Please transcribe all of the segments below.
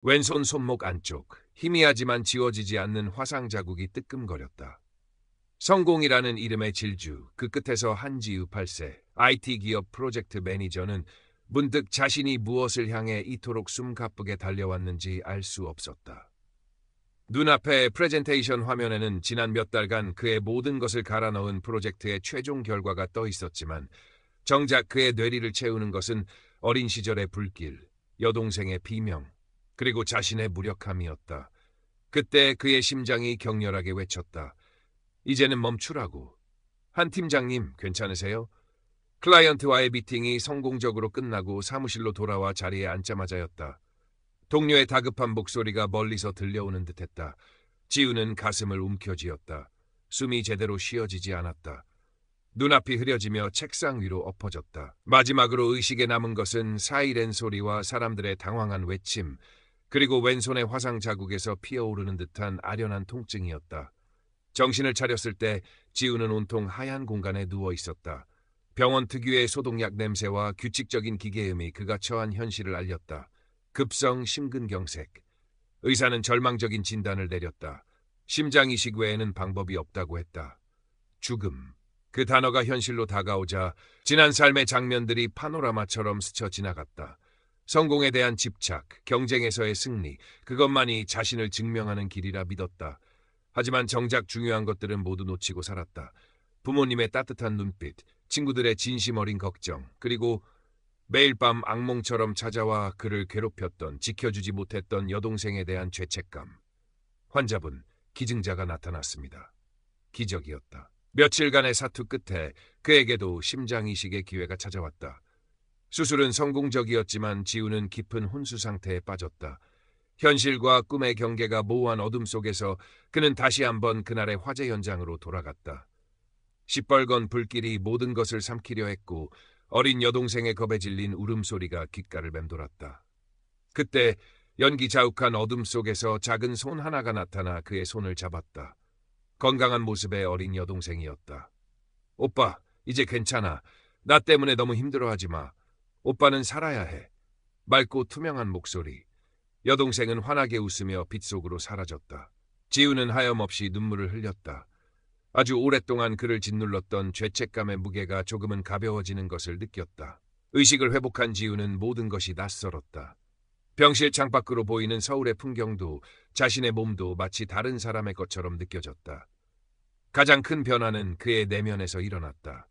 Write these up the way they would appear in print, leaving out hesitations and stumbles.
왼손 손목 안쪽, 희미하지만 지워지지 않는 화상 자국이 뜨끔거렸다. 성공이라는 이름의 질주, 그 끝에서 한지우 8세, IT 기업 프로젝트 매니저는 문득 자신이 무엇을 향해 이토록 숨가쁘게 달려왔는지 알 수 없었다. 눈앞의 프레젠테이션 화면에는 지난 몇 달간 그의 모든 것을 갈아넣은 프로젝트의 최종 결과가 떠 있었지만 정작 그의 뇌리를 채우는 것은 어린 시절의 불길, 여동생의 비명, 그리고 자신의 무력함이었다. 그때 그의 심장이 격렬하게 외쳤다. 이제는 멈추라고. 한 팀장님, 괜찮으세요? 클라이언트와의 미팅이 성공적으로 끝나고 사무실로 돌아와 자리에 앉자마자였다. 동료의 다급한 목소리가 멀리서 들려오는 듯했다. 지우는 가슴을 움켜쥐었다. 숨이 제대로 쉬어지지 않았다. 눈앞이 흐려지며 책상 위로 엎어졌다. 마지막으로 의식에 남은 것은 사이렌 소리와 사람들의 당황한 외침, 그리고 왼손의 화상 자국에서 피어오르는 듯한 아련한 통증이었다. 정신을 차렸을 때 지우는 온통 하얀 공간에 누워 있었다. 병원 특유의 소독약 냄새와 규칙적인 기계음이 그가 처한 현실을 알렸다. 급성 심근경색. 의사는 절망적인 진단을 내렸다. 심장 이식 외에는 방법이 없다고 했다. 죽음. 그 단어가 현실로 다가오자 지난 삶의 장면들이 파노라마처럼 스쳐 지나갔다. 성공에 대한 집착, 경쟁에서의 승리, 그것만이 자신을 증명하는 길이라 믿었다. 하지만 정작 중요한 것들은 모두 놓치고 살았다. 부모님의 따뜻한 눈빛, 친구들의 진심 어린 걱정, 그리고 매일 밤 악몽처럼 찾아와 그를 괴롭혔던, 지켜주지 못했던 여동생에 대한 죄책감. 환자분, 기증자가 나타났습니다. 기적이었다. 며칠간의 사투 끝에 그에게도 심장 이식의 기회가 찾아왔다. 수술은 성공적이었지만 지우는 깊은 혼수 상태에 빠졌다. 현실과 꿈의 경계가 모호한 어둠 속에서 그는 다시 한번 그날의 화재 현장으로 돌아갔다. 시뻘건 불길이 모든 것을 삼키려 했고 어린 여동생의 겁에 질린 울음소리가 귓가를 맴돌았다. 그때 연기 자욱한 어둠 속에서 작은 손 하나가 나타나 그의 손을 잡았다. 건강한 모습의 어린 여동생이었다. 오빠, 이제 괜찮아. 나 때문에 너무 힘들어하지 마. 오빠는 살아야 해. 맑고 투명한 목소리. 여동생은 환하게 웃으며 빛 속으로 사라졌다. 지우는 하염없이 눈물을 흘렸다. 아주 오랫동안 그를 짓눌렀던 죄책감의 무게가 조금은 가벼워지는 것을 느꼈다. 의식을 회복한 지우는 모든 것이 낯설었다. 병실 창밖으로 보이는 서울의 풍경도 자신의 몸도 마치 다른 사람의 것처럼 느껴졌다. 가장 큰 변화는 그의 내면에서 일어났다.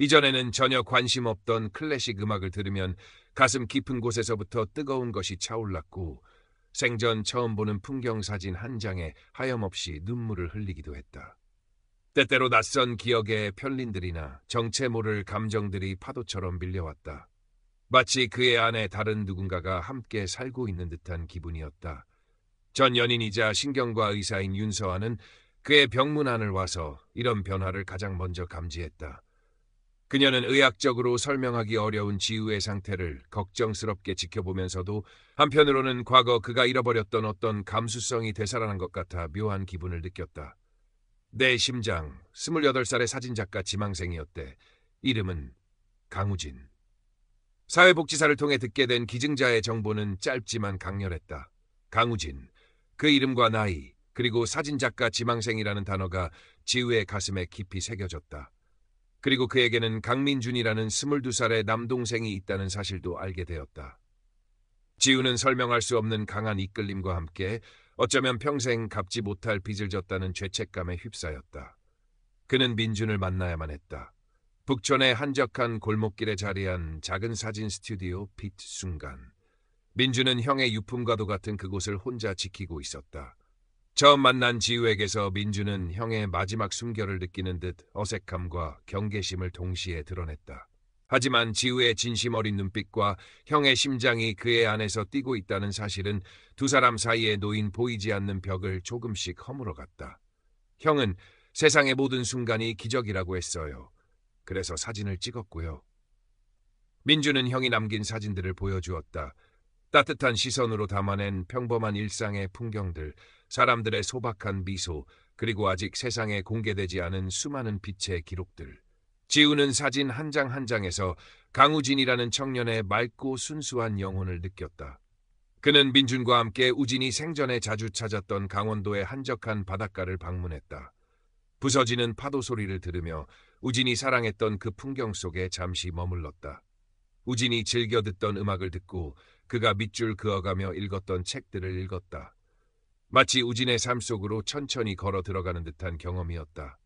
이전에는 전혀 관심 없던 클래식 음악을 들으면 가슴 깊은 곳에서부터 뜨거운 것이 차올랐고 생전 처음 보는 풍경 사진 한 장에 하염없이 눈물을 흘리기도 했다. 때때로 낯선 기억의 편린들이나 정체 모를 감정들이 파도처럼 밀려왔다. 마치 그의 안에 다른 누군가가 함께 살고 있는 듯한 기분이었다. 전 연인이자 신경과 의사인 윤서아는 그의 병문안을 와서 이런 변화를 가장 먼저 감지했다. 그녀는 의학적으로 설명하기 어려운 지우의 상태를 걱정스럽게 지켜보면서도 한편으로는 과거 그가 잃어버렸던 어떤 감수성이 되살아난 것 같아 묘한 기분을 느꼈다. 내 심장, 28살의 사진작가 지망생이었대. 이름은 강우진. 사회복지사를 통해 듣게 된 기증자의 정보는 짧지만 강렬했다. 강우진, 그 이름과 나이, 그리고 사진작가 지망생이라는 단어가 지우의 가슴에 깊이 새겨졌다. 그리고 그에게는 강민준이라는 22살의 남동생이 있다는 사실도 알게 되었다. 지우는 설명할 수 없는 강한 이끌림과 함께 어쩌면 평생 갚지 못할 빚을 졌다는 죄책감에 휩싸였다. 그는 민준을 만나야만 했다. 북촌의 한적한 골목길에 자리한 작은 사진 스튜디오 빛 순간. 민준은 형의 유품과도 같은 그곳을 혼자 지키고 있었다. 처음 만난 지우에게서 민준은 형의 마지막 숨결을 느끼는 듯 어색함과 경계심을 동시에 드러냈다. 하지만 지우의 진심 어린 눈빛과 형의 심장이 그의 안에서 뛰고 있다는 사실은 두 사람 사이에 놓인 보이지 않는 벽을 조금씩 허물어갔다. 형은 세상의 모든 순간이 기적이라고 했어요. 그래서 사진을 찍었고요. 민주는 형이 남긴 사진들을 보여주었다. 따뜻한 시선으로 담아낸 평범한 일상의 풍경들, 사람들의 소박한 미소, 그리고 아직 세상에 공개되지 않은 수많은 빛의 기록들. 지우는 사진 한 장 한 장에서 강우진이라는 청년의 맑고 순수한 영혼을 느꼈다. 그는 민준과 함께 우진이 생전에 자주 찾았던 강원도의 한적한 바닷가를 방문했다. 부서지는 파도 소리를 들으며 우진이 사랑했던 그 풍경 속에 잠시 머물렀다. 우진이 즐겨 듣던 음악을 듣고 그가 밑줄 그어가며 읽었던 책들을 읽었다. 마치 우진의 삶 속으로 천천히 걸어 들어가는 듯한 경험이었다.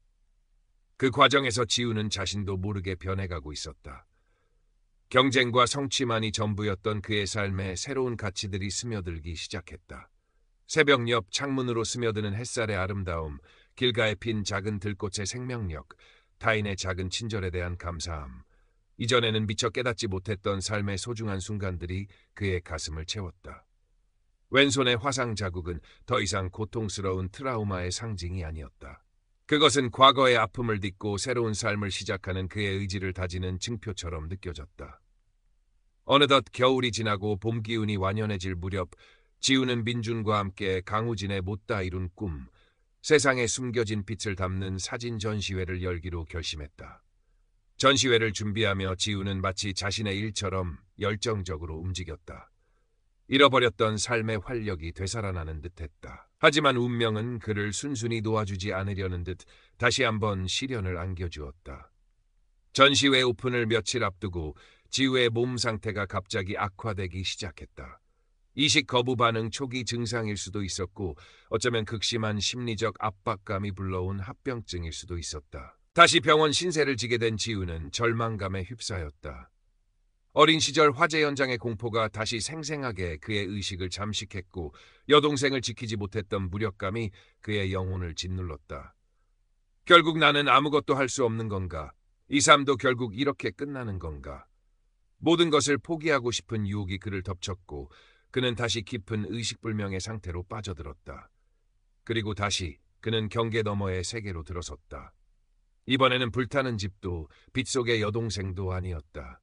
그 과정에서 지우는 자신도 모르게 변해가고 있었다. 경쟁과 성취만이 전부였던 그의 삶에 새로운 가치들이 스며들기 시작했다. 새벽 옆 창문으로 스며드는 햇살의 아름다움, 길가에 핀 작은 들꽃의 생명력, 타인의 작은 친절에 대한 감사함. 이전에는 미처 깨닫지 못했던 삶의 소중한 순간들이 그의 가슴을 채웠다. 왼손의 화상 자국은 더 이상 고통스러운 트라우마의 상징이 아니었다. 그것은 과거의 아픔을 딛고 새로운 삶을 시작하는 그의 의지를 다지는 증표처럼 느껴졌다. 어느덧 겨울이 지나고 봄 기운이 완연해질 무렵 지우는 민준과 함께 강우진의 못다 이룬 꿈, 세상에 숨겨진 빛을 담는 사진 전시회를 열기로 결심했다. 전시회를 준비하며 지우는 마치 자신의 일처럼 열정적으로 움직였다. 잃어버렸던 삶의 활력이 되살아나는 듯했다. 하지만 운명은 그를 순순히 놓아주지 않으려는 듯 다시 한번 시련을 안겨주었다. 전시회 오픈을 며칠 앞두고 지우의 몸 상태가 갑자기 악화되기 시작했다. 이식 거부 반응 초기 증상일 수도 있었고 어쩌면 극심한 심리적 압박감이 불러온 합병증일 수도 있었다. 다시 병원 신세를 지게 된 지우는 절망감에 휩싸였다. 어린 시절 화재 현장의 공포가 다시 생생하게 그의 의식을 잠식했고 여동생을 지키지 못했던 무력감이 그의 영혼을 짓눌렀다. 결국 나는 아무것도 할 수 없는 건가? 이 삶도 결국 이렇게 끝나는 건가? 모든 것을 포기하고 싶은 유혹이 그를 덮쳤고 그는 다시 깊은 의식불명의 상태로 빠져들었다. 그리고 다시 그는 경계 너머의 세계로 들어섰다. 이번에는 불타는 집도 빛 속의 여동생도 아니었다.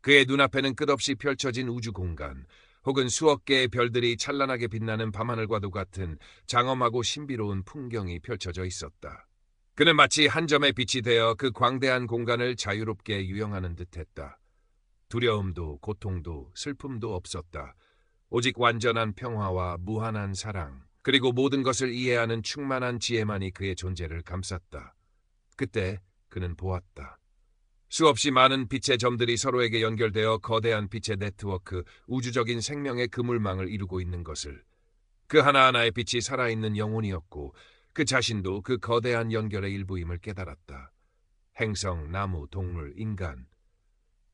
그의 눈앞에는 끝없이 펼쳐진 우주 공간, 혹은 수억 개의 별들이 찬란하게 빛나는 밤하늘과도 같은 장엄하고 신비로운 풍경이 펼쳐져 있었다. 그는 마치 한 점의 빛이 되어 그 광대한 공간을 자유롭게 유영하는 듯했다. 두려움도 고통도 슬픔도 없었다. 오직 완전한 평화와 무한한 사랑, 그리고 모든 것을 이해하는 충만한 지혜만이 그의 존재를 감쌌다. 그때 그는 보았다. 수없이 많은 빛의 점들이 서로에게 연결되어 거대한 빛의 네트워크, 우주적인 생명의 그물망을 이루고 있는 것을. 그 하나하나의 빛이 살아있는 영혼이었고 그 자신도 그 거대한 연결의 일부임을 깨달았다. 행성, 나무, 동물, 인간.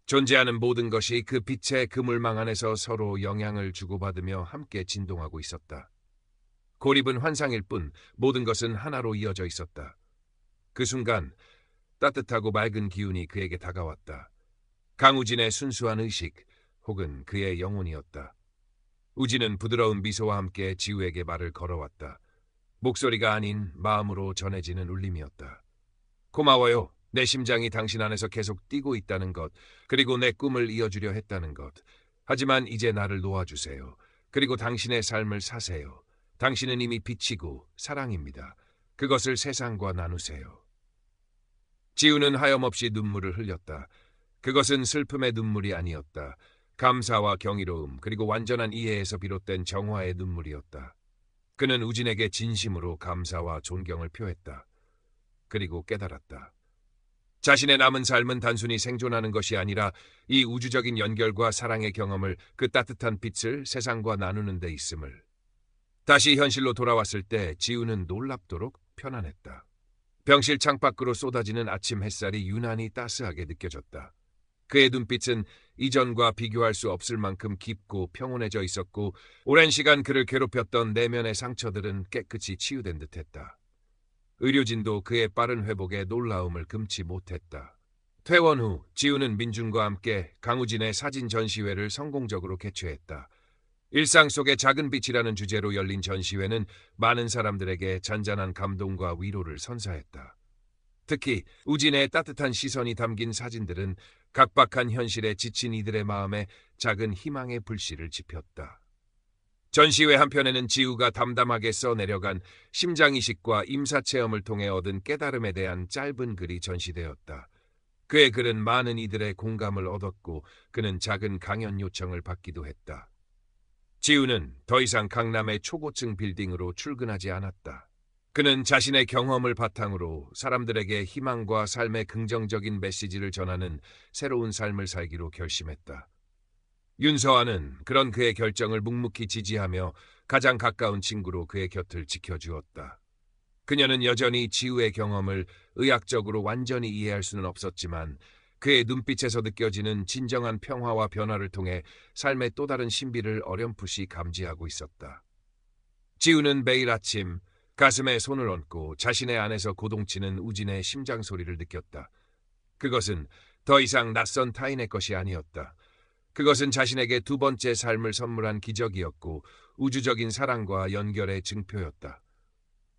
존재하는 모든 것이 그 빛의 그물망 안에서 서로 영향을 주고받으며 함께 진동하고 있었다. 고립은 환상일 뿐 모든 것은 하나로 이어져 있었다. 그 순간 따뜻하고 맑은 기운이 그에게 다가왔다. 강우진의 순수한 의식 혹은 그의 영혼이었다. 우진은 부드러운 미소와 함께 지우에게 말을 걸어왔다. 목소리가 아닌 마음으로 전해지는 울림이었다. 고마워요. 내 심장이 당신 안에서 계속 뛰고 있다는 것, 그리고 내 꿈을 이어주려 했다는 것. 하지만 이제 나를 놓아주세요. 그리고 당신의 삶을 사세요. 당신은 이미 빛이고 사랑입니다. 그것을 세상과 나누세요. 지우는 하염없이 눈물을 흘렸다. 그것은 슬픔의 눈물이 아니었다. 감사와 경이로움 그리고 완전한 이해에서 비롯된 정화의 눈물이었다. 그는 우진에게 진심으로 감사와 존경을 표했다. 그리고 깨달았다. 자신의 남은 삶은 단순히 생존하는 것이 아니라 이 우주적인 연결과 사랑의 경험을, 그 따뜻한 빛을 세상과 나누는 데 있음을. 다시 현실로 돌아왔을 때 지우는 놀랍도록 편안했다. 병실 창밖으로 쏟아지는 아침 햇살이 유난히 따스하게 느껴졌다. 그의 눈빛은 이전과 비교할 수 없을 만큼 깊고 평온해져 있었고 오랜 시간 그를 괴롭혔던 내면의 상처들은 깨끗이 치유된 듯했다. 의료진도 그의 빠른 회복에 놀라움을 금치 못했다. 퇴원 후 지우는 민준과 함께 강우진의 사진 전시회를 성공적으로 개최했다. 일상 속의 작은 빛이라는 주제로 열린 전시회는 많은 사람들에게 잔잔한 감동과 위로를 선사했다. 특히 우진의 따뜻한 시선이 담긴 사진들은 각박한 현실에 지친 이들의 마음에 작은 희망의 불씨를 지폈다. 전시회 한편에는 지우가 담담하게 써내려간 심장이식과 임사체험을 통해 얻은 깨달음에 대한 짧은 글이 전시되었다. 그의 글은 많은 이들의 공감을 얻었고 그는 작은 강연 요청을 받기도 했다. 지우는 더 이상 강남의 초고층 빌딩으로 출근하지 않았다. 그는 자신의 경험을 바탕으로 사람들에게 희망과 삶의 긍정적인 메시지를 전하는 새로운 삶을 살기로 결심했다. 윤서아는 그런 그의 결정을 묵묵히 지지하며 가장 가까운 친구로 그의 곁을 지켜주었다. 그녀는 여전히 지우의 경험을 의학적으로 완전히 이해할 수는 없었지만 그의 눈빛에서 느껴지는 진정한 평화와 변화를 통해 삶의 또 다른 신비를 어렴풋이 감지하고 있었다. 지우는 매일 아침 가슴에 손을 얹고 자신의 안에서 고동치는 우진의 심장 소리를 느꼈다. 그것은 더 이상 낯선 타인의 것이 아니었다. 그것은 자신에게 두 번째 삶을 선물한 기적이었고 우주적인 사랑과 연결의 증표였다.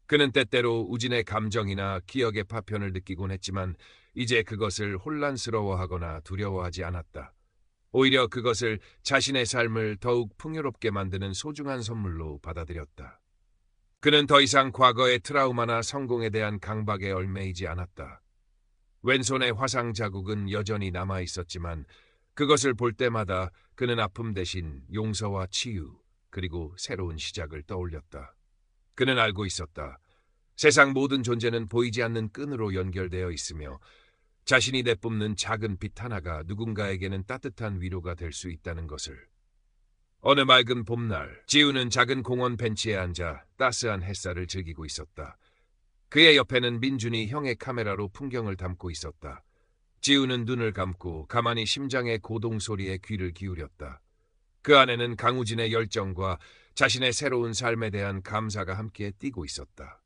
그는 때때로 우진의 감정이나 기억의 파편을 느끼곤 했지만 이제 그것을 혼란스러워하거나 두려워하지 않았다. 오히려 그것을 자신의 삶을 더욱 풍요롭게 만드는 소중한 선물로 받아들였다. 그는 더 이상 과거의 트라우마나 성공에 대한 강박에 얽매이지 않았다. 왼손의 화상 자국은 여전히 남아 있었지만 그것을 볼 때마다 그는 아픔 대신 용서와 치유, 그리고 새로운 시작을 떠올렸다. 그는 알고 있었다. 세상 모든 존재는 보이지 않는 끈으로 연결되어 있으며 자신이 내뿜는 작은 빛 하나가 누군가에게는 따뜻한 위로가 될 수 있다는 것을. 어느 맑은 봄날, 지우는 작은 공원 벤치에 앉아 따스한 햇살을 즐기고 있었다. 그의 옆에는 민준이 형의 카메라로 풍경을 담고 있었다. 지우는 눈을 감고 가만히 심장의 고동 소리에 귀를 기울였다. 그 안에는 강우진의 열정과 자신의 새로운 삶에 대한 감사가 함께 뛰고 있었다.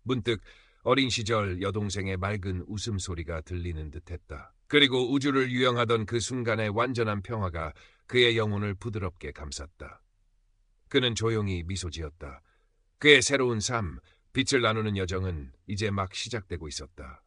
문득 어린 시절 여동생의 맑은 웃음소리가 들리는 듯했다. 그리고 우주를 유영하던 그 순간의 완전한 평화가 그의 영혼을 부드럽게 감쌌다. 그는 조용히 미소 지었다. 그의 새로운 삶, 빛을 나누는 여정은 이제 막 시작되고 있었다.